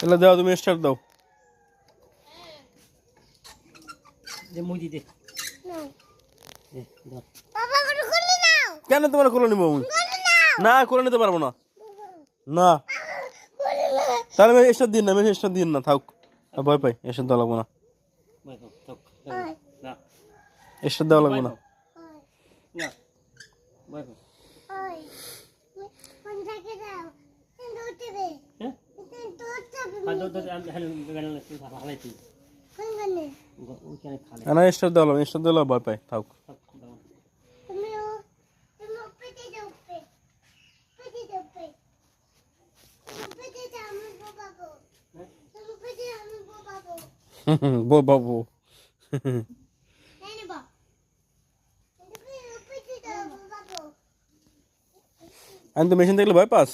এলা দাও তুমি স্টার্ট দাও যে মুই দিতে বাবা করে খুলে নাও কেন তোমার খুলে নিব আমি না খুলে নিতে পারবো না না তাহলে আমি স্টার্ট দিন না আমি স্টার্ট দিন না থাক ভয় পাই স্টার্ট দেওয়া লাগবো না না স্টার্ট দেওয়া লাগবো না না বয় ওই কোন জায়গায় দাও কিন্তু উঠবে হ্যাঁ কিন্তু উঠবে খাদ্য আমি হেলে গেল হালাইছি কোন গানে ওখানে খালে না স্টার্ট দেওয়া লাগবো স্টার্ট দিলে ভয় পাই থাক তুমি পেটে যাও পেটে যাও পেটে যাও আমি বাবা তুমি পেটে আমি বাবা বাবু এই বাবা তুমি পেটে যাও বাবা আমি তো মেশিন দেখলে ভয় পাস